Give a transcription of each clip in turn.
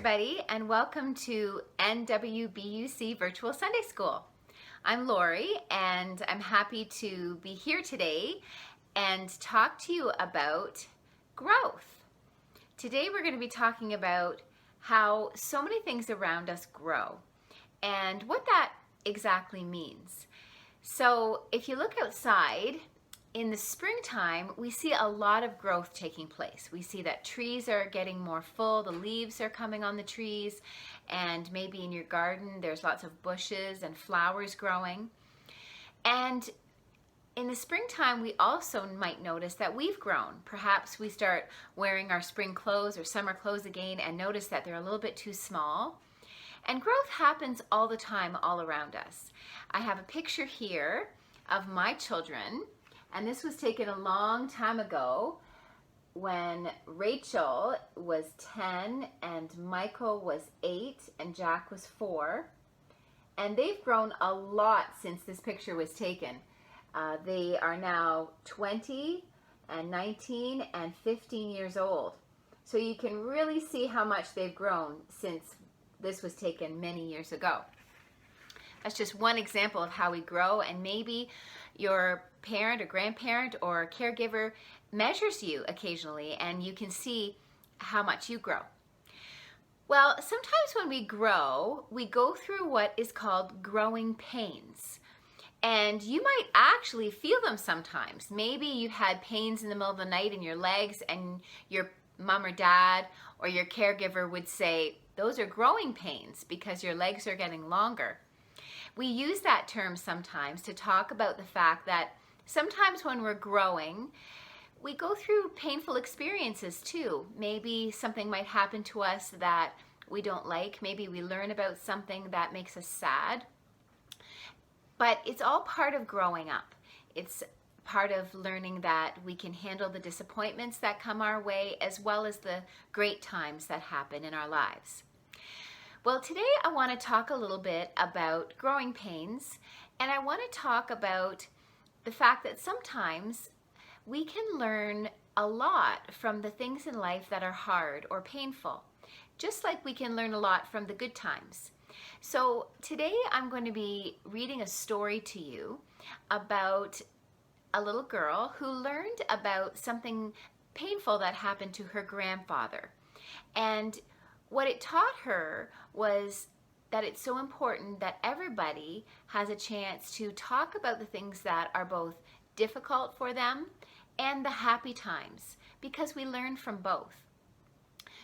everybody, and welcome to NWBUC Virtual Sunday School. I'm Lori, and I'm happy to be here today and talk to you about growth. Today we're going to be talking about how so many things around us grow and what that exactly means. So if you look outside, in the springtime, we see a lot of growth taking place. We see that trees are getting more full, the leaves are coming on the trees, and maybe in your garden there's lots of bushes and flowers growing. And in the springtime, we also might notice that we've grown. Perhaps we start wearing our spring clothes or summer clothes again and notice that they're a little bit too small. And growth happens all the time, all around us. I have a picture here of my children. And this was taken a long time ago when Rachel was 10 and Michael was 8 and Jack was 4. And they've grown a lot since this picture was taken. They are now 20 and 19 and 15 years old. So you can really see how much they've grown since this was taken many years ago. That's just one example of how we grow, and maybe your parent or grandparent or caregiver measures you occasionally and you can see how much you grow. Well, sometimes when we grow, we go through what is called growing pains. And you might actually feel them sometimes. Maybe you had pains in the middle of the night in your legs and your mom or dad or your caregiver would say, those are growing pains because your legs are getting longer. We use that term sometimes to talk about the fact that sometimes when we're growing, we go through painful experiences too. Maybe something might happen to us that we don't like. Maybe we learn about something that makes us sad. But it's all part of growing up. It's part of learning that we can handle the disappointments that come our way as well as the great times that happen in our lives. Well, today I want to talk a little bit about growing pains, and I want to talk about the fact that sometimes we can learn a lot from the things in life that are hard or painful, just like we can learn a lot from the good times. So today I'm going to be reading a story to you about a little girl who learned about something painful that happened to her grandfather. And what it taught her was that it's so important that everybody has a chance to talk about the things that are both difficult for them and the happy times, because we learn from both.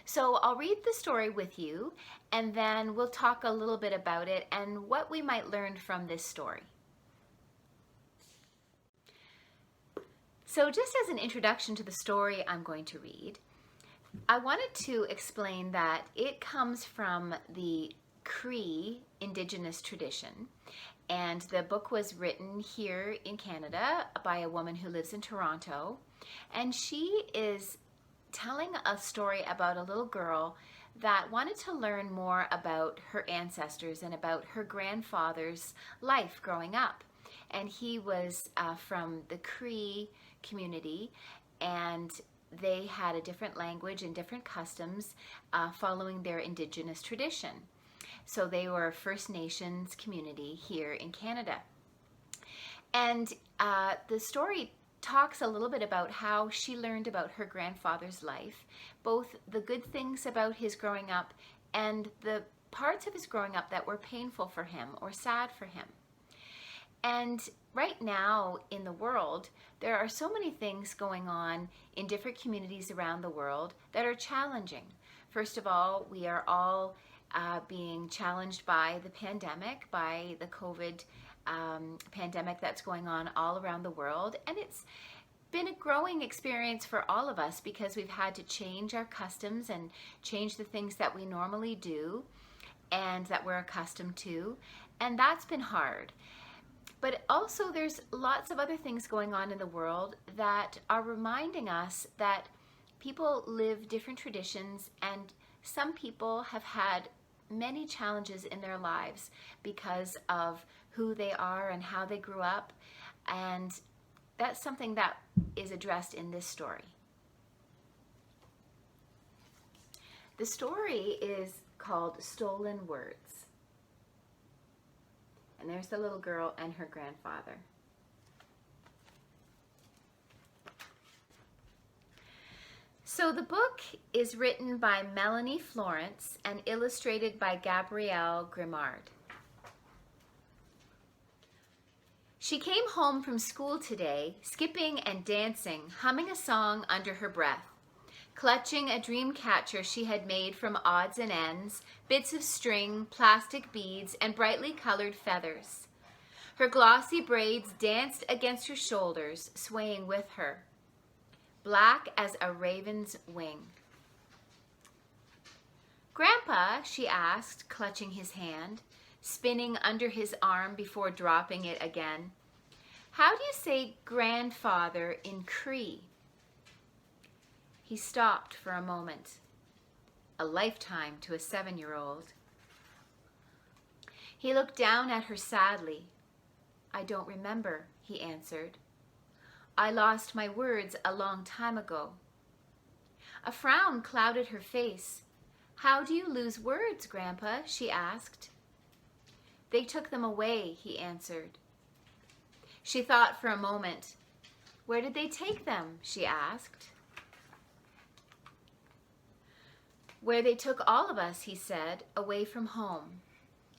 So I'll read the story with you, and then we'll talk a little bit about it and what we might learn from this story. So just as an introduction to the story I'm going to read, I wanted to explain that it comes from the Cree Indigenous tradition, and the book was written here in Canada by a woman who lives in Toronto, and she is telling a story about a little girl that wanted to learn more about her ancestors and about her grandfather's life growing up. And he was from the Cree community, and they had a different language and different customs following their Indigenous tradition. So they were a First Nations community here in Canada. And the story talks a little bit about how she learned about her grandfather's life, both the good things about his growing up and the parts of his growing up that were painful for him or sad for him. And right now in the world, there are so many things going on in different communities around the world that are challenging. First of all, we are all being challenged by the pandemic, by the COVID pandemic that's going on all around the world. And it's been a growing experience for all of us because we've had to change our customs and change the things that we normally do and that we're accustomed to. And that's been hard. But also there's lots of other things going on in the world that are reminding us that people live different traditions, and some people have had many challenges in their lives because of who they are and how they grew up. And that's something that is addressed in this story. The story is called Stolen Words. And there's the little girl and her grandfather. So the book is written by Melanie Florence and illustrated by Gabrielle Grimard. She came home from school today, skipping and dancing, humming a song under her breath, clutching a dream catcher she had made from odds and ends, bits of string, plastic beads, and brightly colored feathers. Her glossy braids danced against her shoulders, swaying with her, black as a raven's wing. "Grandpa," she asked, clutching his hand, spinning under his arm before dropping it again, "how do you say grandfather in Cree?" He stopped for a moment. A lifetime to a 7-year-old. He looked down at her sadly. "I don't remember," he answered. "I lost my words a long time ago." A frown clouded her face. "How do you lose words, Grandpa?" she asked. "They took them away," he answered. She thought for a moment. "Where did they take them?" she asked. "Where they took all of us," he said, "away from home,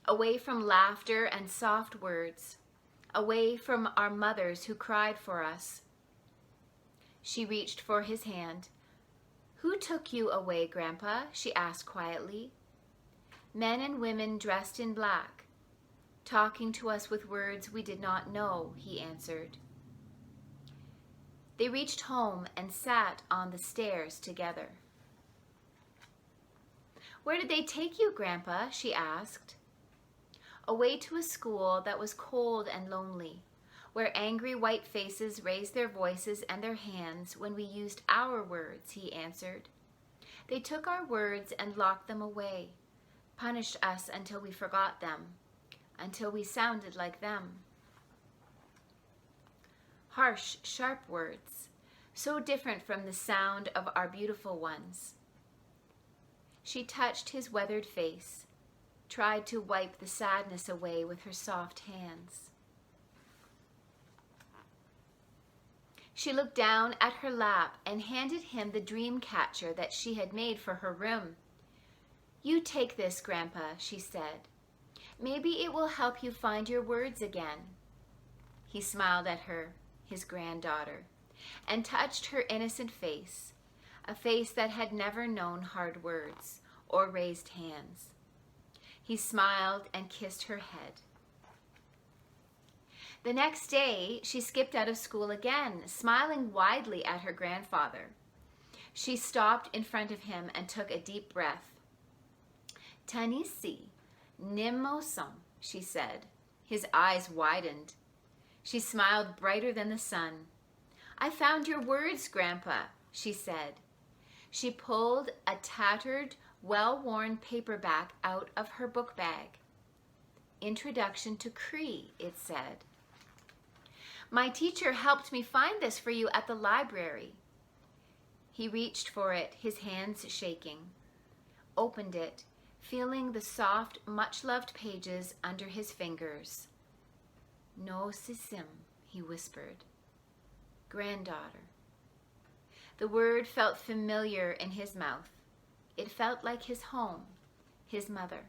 away from laughter and soft words, away from our mothers who cried for us." She reached for his hand. "Who took you away, Grandpa?" she asked quietly. "Men and women dressed in black, talking to us with words we did not know," he answered. They reached home and sat on the stairs together. "Where did they take you, Grandpa?" she asked. "Away to a school that was cold and lonely, where angry white faces raised their voices and their hands when we used our words," he answered. "They took our words and locked them away, punished us until we forgot them, until we sounded like them. Harsh, sharp words, so different from the sound of our beautiful ones." She touched his weathered face, tried to wipe the sadness away with her soft hands. She looked down at her lap and handed him the dream catcher that she had made for her room. "You take this, Grandpa," she said. "Maybe it will help you find your words again." He smiled at her, his granddaughter, and touched her innocent face, a face that had never known hard words or raised hands. He smiled and kissed her head. The next day, she skipped out of school again, smiling widely at her grandfather. She stopped in front of him and took a deep breath. "Tanisi, Nimosom," she said. His eyes widened. She smiled brighter than the sun. "I found your words, Grandpa," she said. She pulled a tattered, well-worn paperback out of her book bag. "Introduction to Cree," it said. "My teacher helped me find this for you at the library." He reached for it, his hands shaking, opened it, feeling the soft, much-loved pages under his fingers. "No sisim," he whispered. "Granddaughter." The word felt familiar in his mouth. It felt like his home, his mother.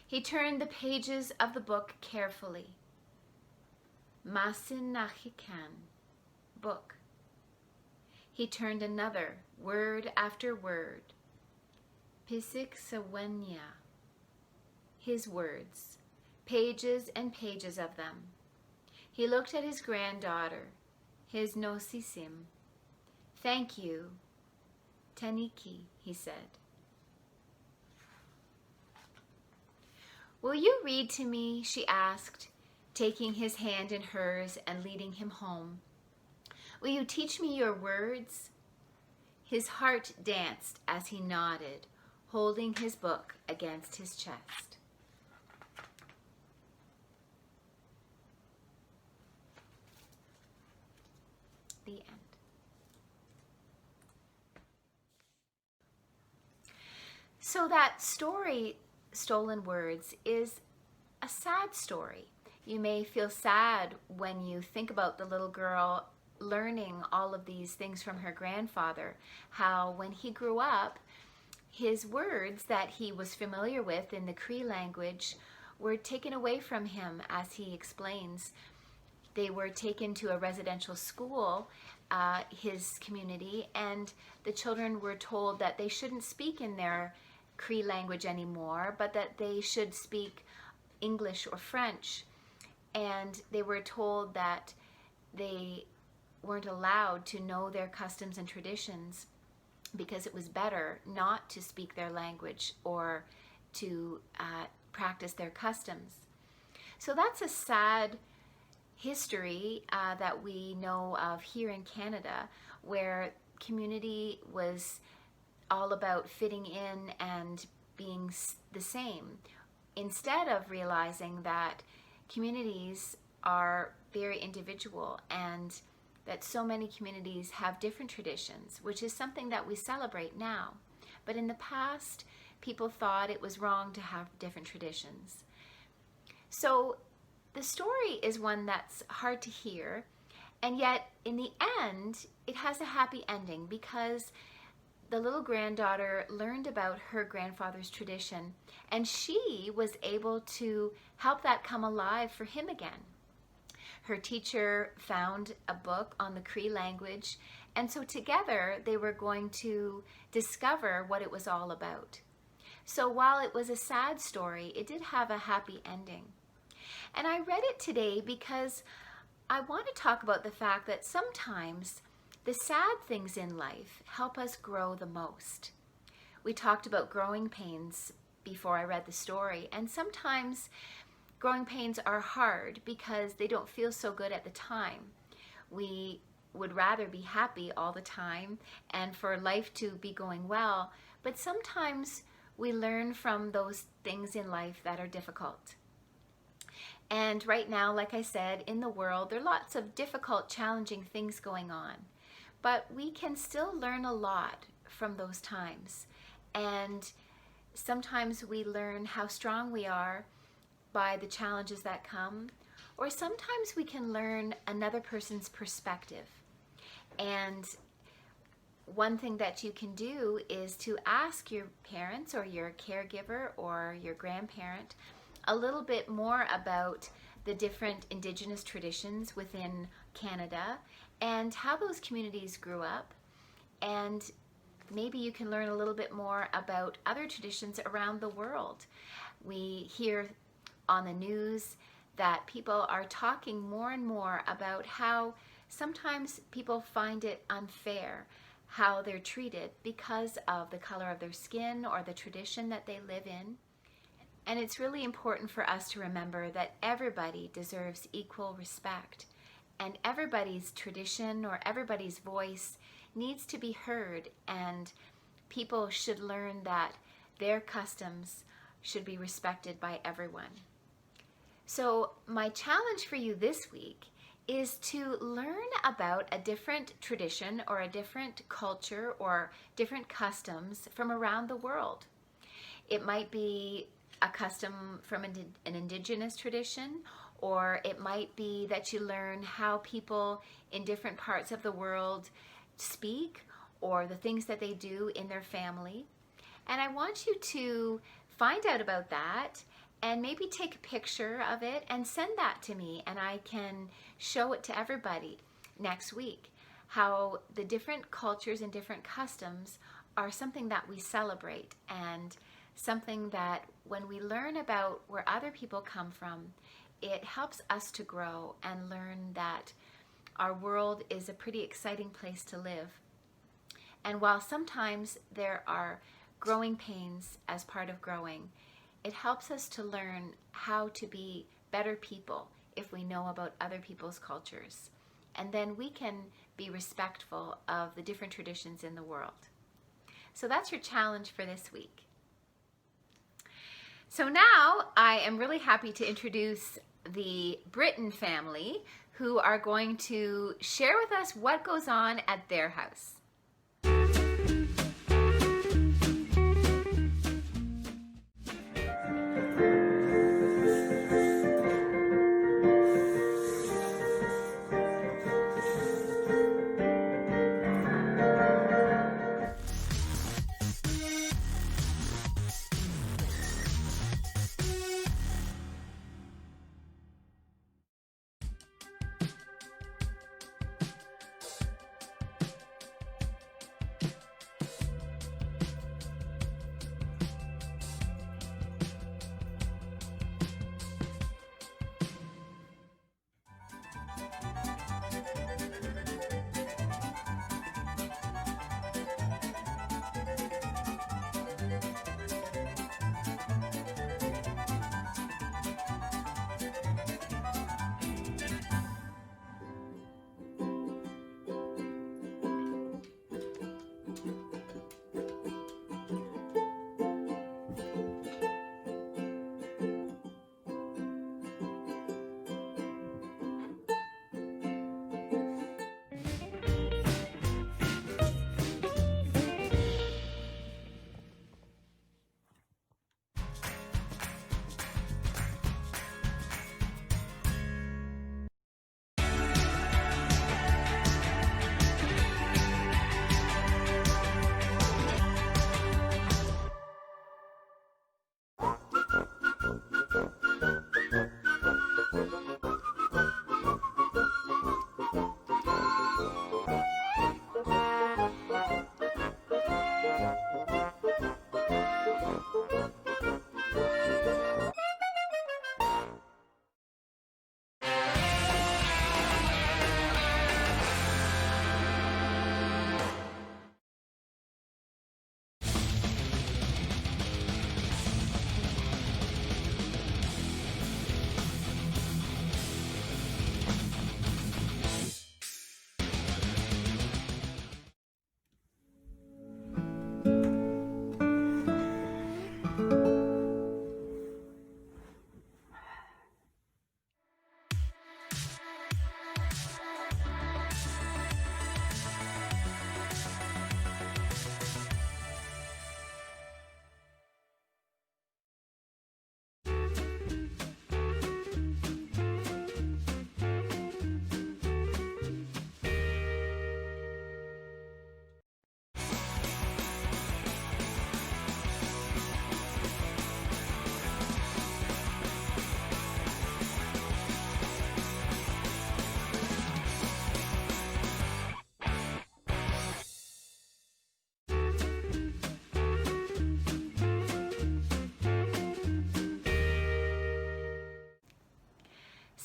He turned the pages of the book carefully. Masinahikan, book. He turned another, word after word. Pisik Sawenya, his words, pages and pages of them. He looked at his granddaughter, his nosisim. "Thank you, Taniki," he said. "Will you read to me?" she asked, taking his hand in hers and leading him home. "Will you teach me your words?" His heart danced as he nodded, holding his book against his chest. The end. So that story, Stolen Words, is a sad story. You may feel sad when you think about the little girl learning all of these things from her grandfather, how when he grew up, his words that he was familiar with in the Cree language were taken away from him, as he explains. They were taken to a residential school, his community, and the children were told that they shouldn't speak in their Cree language anymore, but that they should speak English or French. And they were told that they weren't allowed to know their customs and traditions because it was better not to speak their language or to practice their customs. So that's a sad history that we know of here in Canada, where community was all about fitting in and being the same, instead of realizing that communities are very individual and that so many communities have different traditions, which is something that we celebrate now. But in the past, people thought it was wrong to have different traditions. So the story is one that's hard to hear, and yet in the end, it has a happy ending because the little granddaughter learned about her grandfather's tradition, and she was able to help that come alive for him again. Her teacher found a book on the Cree language, and so together they were going to discover what it was all about. So while it was a sad story, it did have a happy ending. And I read it today because I want to talk about the fact that sometimes the sad things in life help us grow the most. We talked about growing pains before I read the story, and sometimes growing pains are hard because they don't feel so good at the time. We would rather be happy all the time and for life to be going well, but sometimes we learn from those things in life that are difficult. And right now, like I said, in the world, there are lots of difficult, challenging things going on. But we can still learn a lot from those times. And sometimes we learn how strong we are by the challenges that come, or sometimes we can learn another person's perspective. And one thing that you can do is to ask your parents or your caregiver or your grandparent a little bit more about the different Indigenous traditions within Canada and how those communities grew up. And maybe you can learn a little bit more about other traditions around the world. We hear on the news that people are talking more and more about how sometimes people find it unfair how they're treated because of the color of their skin or the tradition that they live in. And it's really important for us to remember that everybody deserves equal respect, and everybody's tradition or everybody's voice needs to be heard, and people should learn that their customs should be respected by everyone. So my challenge for you this week is to learn about a different tradition or a different culture or different customs from around the world. It might be a custom from an Indigenous tradition, or it might be that you learn how people in different parts of the world speak or the things that they do in their family. And I want you to find out about that and maybe take a picture of it and send that to me, and I can show it to everybody next week, how the different cultures and different customs are something that we celebrate, and something that when we learn about where other people come from, it helps us to grow and learn that our world is a pretty exciting place to live. And while sometimes there are growing pains as part of growing, it helps us to learn how to be better people if we know about other people's cultures. And then we can be respectful of the different traditions in the world. So that's your challenge for this week. So now I am really happy to introduce the Britton family, who are going to share with us what goes on at their house.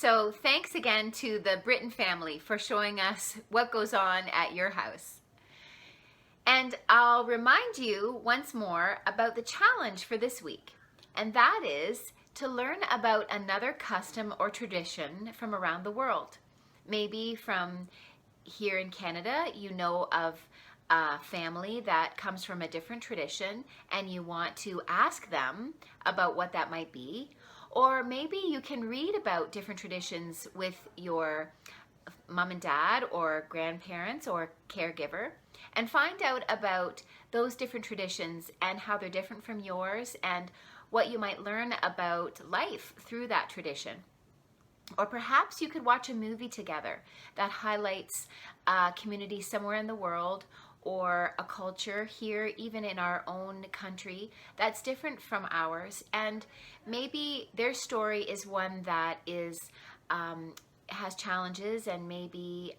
So thanks again to the Britton family for showing us what goes on at your house. And I'll remind you once more about the challenge for this week, and that is to learn about another custom or tradition from around the world. Maybe from here in Canada, you know of a family that comes from a different tradition and you want to ask them about what that might be. Or maybe you can read about different traditions with your mom and dad or grandparents or caregiver and find out about those different traditions and how they're different from yours and what you might learn about life through that tradition. Or perhaps you could watch a movie together that highlights a community somewhere in the world or a culture here, even in our own country, that's different from ours. And maybe their story is one that has challenges and maybe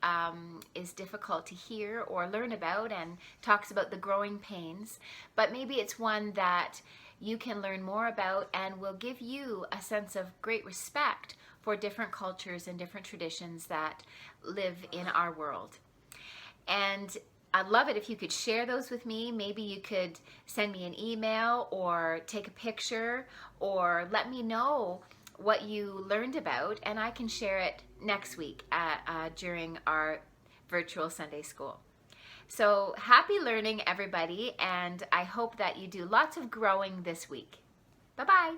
is difficult to hear or learn about and talks about the growing pains. But maybe it's one that you can learn more about and will give you a sense of great respect for different cultures and different traditions that live in our world. And I'd love it if you could share those with me. Maybe you could send me an email or take a picture or let me know what you learned about, and I can share it next week during our virtual Sunday school. So happy learning, everybody, and I hope that you do lots of growing this week. Bye-bye.